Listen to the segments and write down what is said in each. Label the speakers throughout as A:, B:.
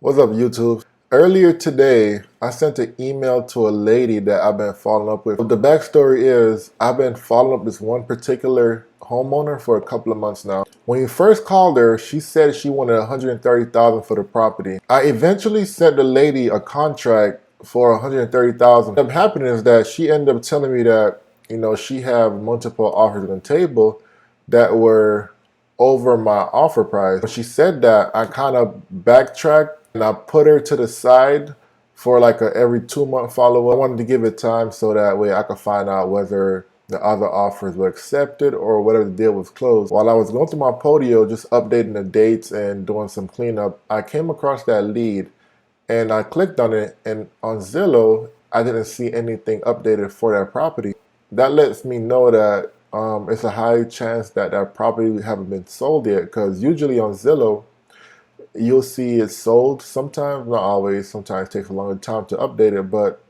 A: What's up, YouTube? Earlier today, I sent an email to a lady that I've been following up with. The backstory is I've been following up this one particular homeowner for a couple of months now. When you first called her, she said she wanted $130,000 for the property. I eventually sent the lady a contract for $130,000. What happened is that she ended up telling me that, she had multiple offers on the table that were over my offer price. When she said that, I kind of backtracked and I put her to the side for like a every 2 month follow-up. I wanted to give it time so that way I could find out whether the other offers were accepted or whether the deal was closed. While I was going through my Podio, just updating the dates and doing some cleanup, I came across that lead and I clicked on it, and on Zillow, I didn't see anything updated for that property. That lets me know that it's a high chance that that property haven't been sold yet, because usually on Zillow, you'll see it sold. Sometimes, not always, sometimes it takes a longer time to update it, but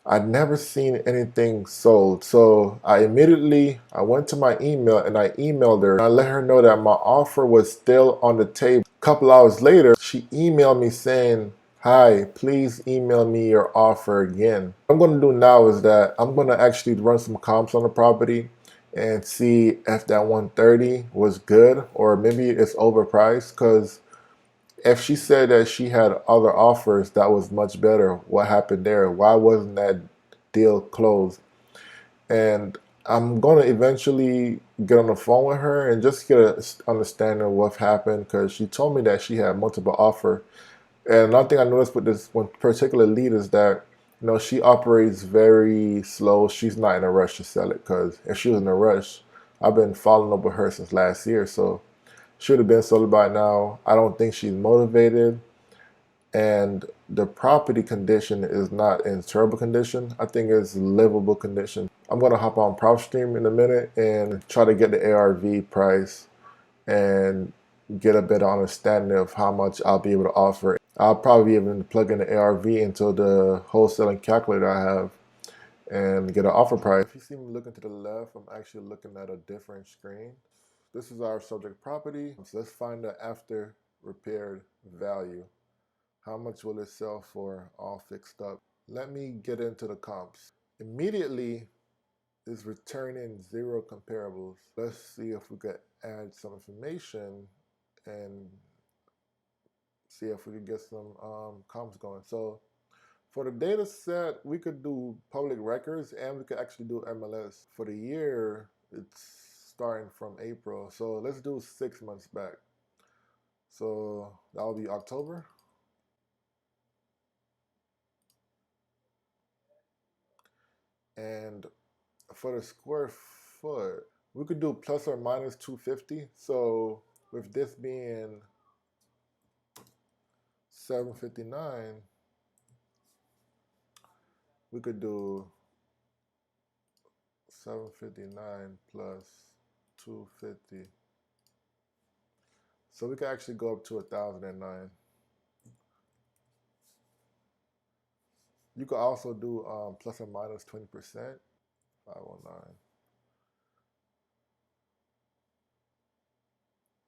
A: I'd never seen anything sold. So I went to my email and I emailed her. I let her know that my offer was still on the table. A couple hours later, she emailed me saying, "Hi, please email me your offer again." What I'm going to do now is that I'm going to actually run some comps on the property and see if that 130 was good or maybe it's overpriced, because if she said that she had other offers that was much better, what happened there? Why wasn't that deal closed? And I'm going to eventually get on the phone with her and just get an understanding of what happened, because she told me that she had multiple offers. And another thing I noticed with this one particular lead is that, she operates very slow. She's not in a rush to sell it, because if she was in a rush, I've been following up with her since last year. So should have been sold by now. I don't think she's motivated, and the property condition is not in terrible condition. I think it's livable condition. I'm gonna hop on propstream in a minute and try to get the ARV price and get a better understanding of how much I'll be able to offer. I'll probably be able to plug in the ARV into the wholesaling calculator I have and get an offer price. If you see me looking to the left, I'm actually looking at a different screen. This is our subject property. So let's find the after repaired value. How much will it sell for all fixed up? Let me get into the comps. Immediately is returning 0 comparables. Let's see if we could add some information and see if we could get some comps going. So for the data set, we could do public records and we could actually do MLS. For the year, it's starting from April. So let's do 6 months back. So that'll be October. And for the square foot, we could do plus or minus 250. So with this being 759, we could do 759 plus 250. So we could actually go up to 1,009. You could also do plus or minus 20%, 509.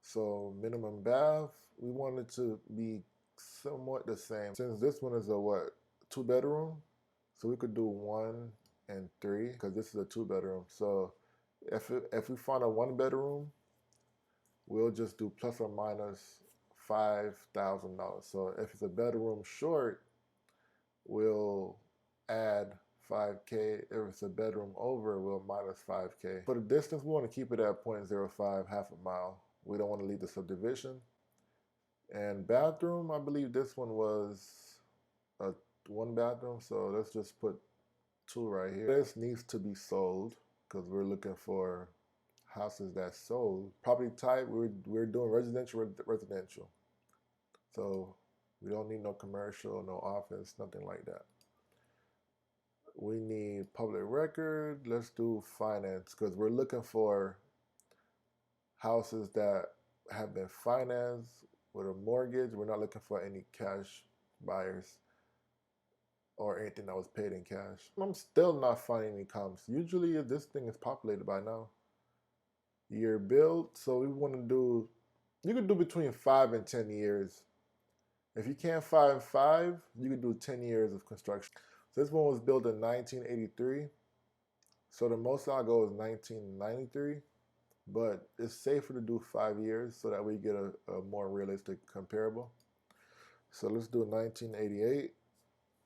A: So minimum bath, we want it to be somewhat the same. Since this one is a what, 2 bedroom, so we could do 1 and 3 because this is a 2 bedroom. So if we find a 1 bedroom, we'll just do plus or minus $5,000. So if it's a bedroom short, we'll add 5K. If it's a bedroom over, we'll minus 5K. For the distance, we want to keep it at 0.05, half a mile. We don't want to leave the subdivision. And bathroom, I believe this one was a 1 bathroom, so let's just put 2 right here. This needs to be sold because we're looking for houses that sold. Property type, we're doing residential. So we don't need no commercial, no office, nothing like that. We need public record. Let's do finance because we're looking for houses that have been financed with a mortgage. We're not looking for any cash buyers or anything that was paid in cash. I'm still not finding any comps. Usually this thing is populated by now. Year built, so we want to do, you could do between 5 and 10 years. If you can't find 5, you can do 10 years of construction. So this one was built in 1983. So the most I'll go is 1993. But it's safer to do 5 years so that we get a more realistic comparable. So let's do 1988.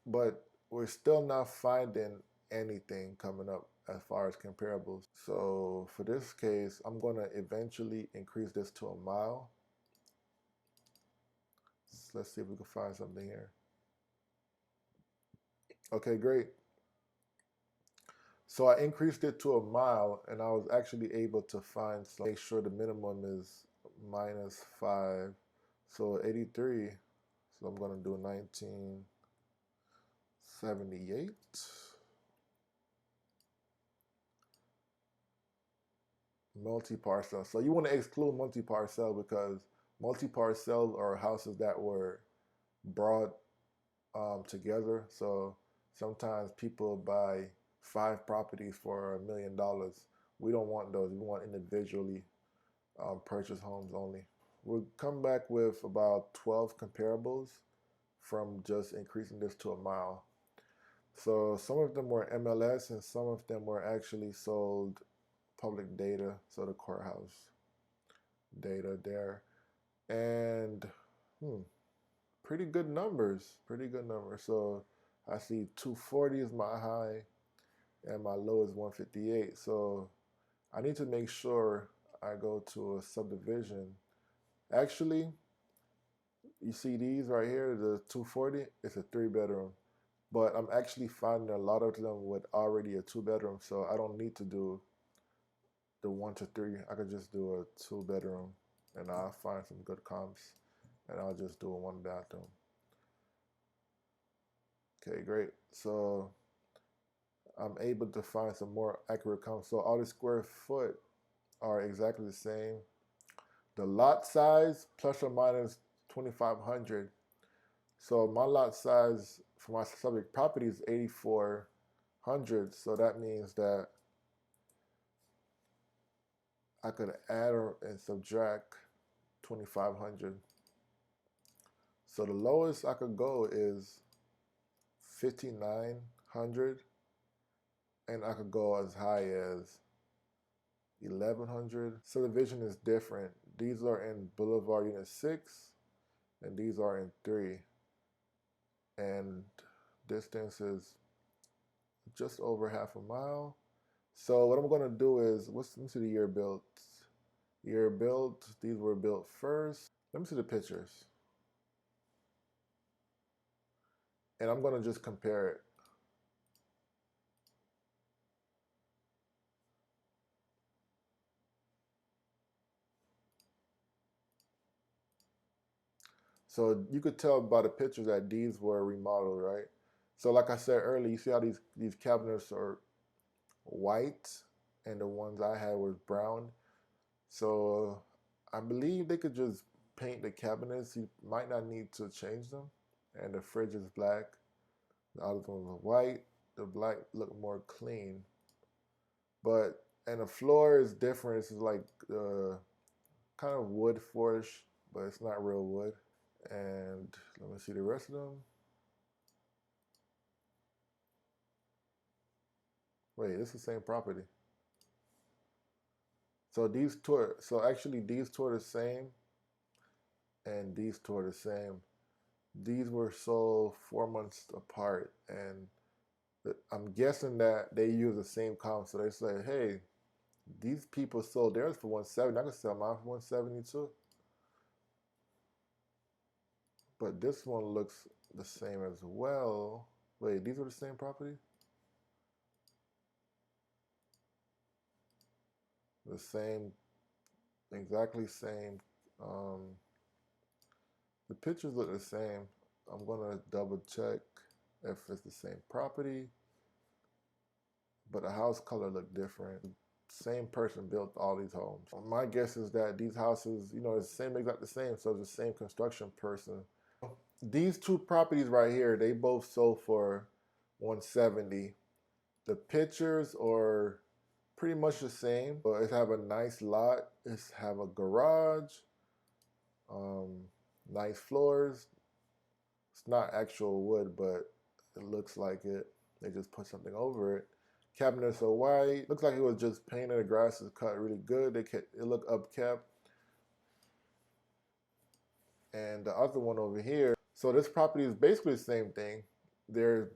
A: But we're still not finding anything coming up as far as comparables. So for this case, I'm going to eventually increase this to a mile. So let's see if we can find something here. Okay, great. So I increased it to a mile, and I was actually able to find some. Make sure the minimum is -5. So 83. So I'm going to do 1978. Multi-parcel. So you want to exclude multi-parcel because multi-parcel are houses that were brought together. So sometimes people buy 5 properties for $1 million. We don't want those. We want individually purchased homes only. We'll come back with about 12 comparables from just increasing this to a mile. So some of them were MLS and some of them were actually sold public data, so the courthouse data there. And pretty good numbers, So I see 240 is my high and my low is 158. So I need to make sure I go to a subdivision. Actually, you see these right here, the 240, it's a 3-bedroom. But I'm actually finding a lot of them with already a 2-bedroom, so I don't need to do the 1 to 3. I could just do a 2-bedroom and I'll find some good comps and I'll just do a 1-bathroom. Okay, great. So I'm able to find some more accurate comps. So all the square foot are exactly the same. The lot size plus or minus 2,500. So my lot size for my subject property is 8,400. So that means that I could add and subtract 2,500. So the lowest I could go is 5,900, and I could go as high as 1,100. Subdivision is different. These are in Boulevard Unit 6, and these are in 3. And distance is just over half a mile. So what I'm going to do is, let me see the year built. Year built, these were built first. Let me see the pictures. And I'm going to just compare it. So you could tell by the pictures that these were remodeled, right? So like I said earlier, you see how these cabinets are white and the ones I had was brown. So I believe they could just paint the cabinets. You might not need to change them. And the fridge is black. The other one was white. The black looked more clean. And the floor is different. It's like kind of wood floorish, but it's not real wood. And let me see the rest of them. Wait, this is the same property. So these two are, so actually these two are the same, and these two are the same. These were sold 4 months apart, and I'm guessing that they use the same comp. So they say, hey, these people sold theirs for 170. I can sell mine for 170 too. But this one looks the same as well. Wait, these are the same property? The same, exactly same. The pictures look the same. I'm gonna double check if it's the same property, but the house color looked different. Same person built all these homes. My guess is that these houses, it's the same, exactly the same, so it's the same construction person. These two properties right here, they both sold for 170. The pictures are pretty much the same, but it have a nice lot. It have a garage, nice floors, not actual wood, but it looks like it. They just put something over it. Cabinets are white. Looks like it was just painted. The grass is cut really good. It look upkept. And the other one over here. So this property is basically the same thing. They're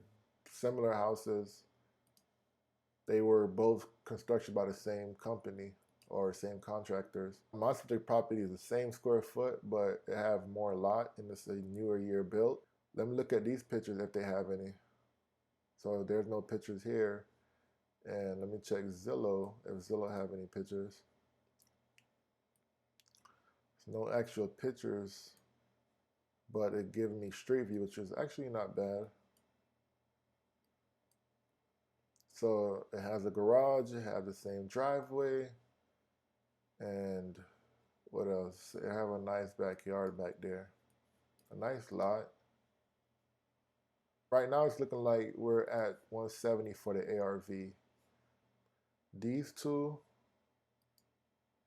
A: similar houses. They were both constructed by the same company or same contractors. My specific property is the same square foot, but it have more lot and it's a newer year built. Let me look at these pictures if they have any. So there's no pictures here. And let me check Zillow, if Zillow have any pictures. There's no actual pictures, but it gives me street view, which is actually not bad. So it has a garage, it has the same driveway, and what else? It have a nice backyard back there. A nice lot. Right now it's looking like we're at 170 for the ARV. These two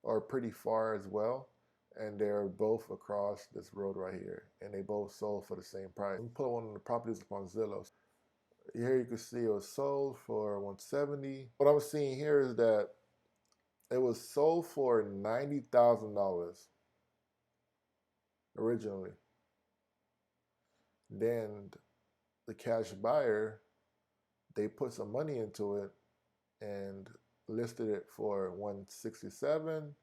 A: are pretty far as well, and they're both across this road right here, and they both sold for the same price. Let me put one of the properties up on Zillow. Here you can see it was sold for 170. What I'm seeing here is that it was sold for $90,000 originally. Then the cash buyer, they put some money into it and listed it for 167,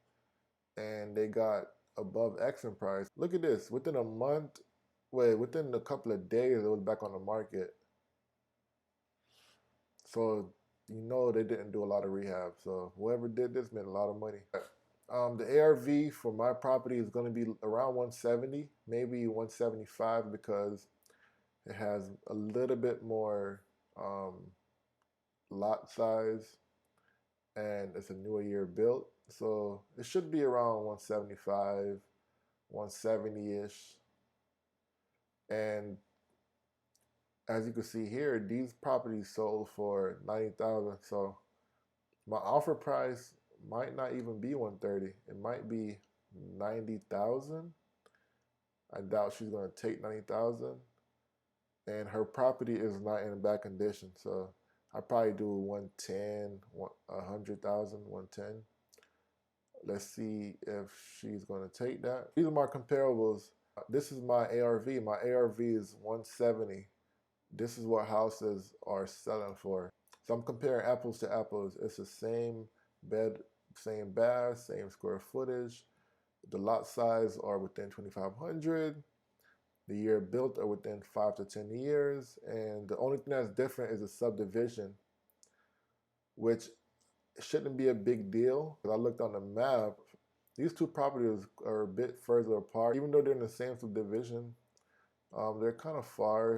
A: and they got above asking price. Look at this, within a couple of days it was back on the market. So you know they didn't do a lot of rehab. So whoever did this made a lot of money. The ARV for my property is going to be around 170, maybe 175, because it has a little bit more lot size and it's a newer year built. So it should be around 175, 170-ish. And as you can see here, these properties sold for $90,000. So my offer price might not even be 130. It might be 90,000. I doubt she's going to take 90,000. And her property is not in bad condition. So I probably do 110, 100,000, 110. Let's see if she's going to take that. These are my comparables. This is my ARV. My ARV is 170. This is what houses are selling for. So I'm comparing apples to apples. It's the same bed, same bath, same square footage. The lot size are within 2,500. The year built are within 5 to 10 years. And the only thing that's different is the subdivision, which shouldn't be a big deal. I looked on the map. These two properties are a bit further apart. Even though they're in the same subdivision, they're kind of far.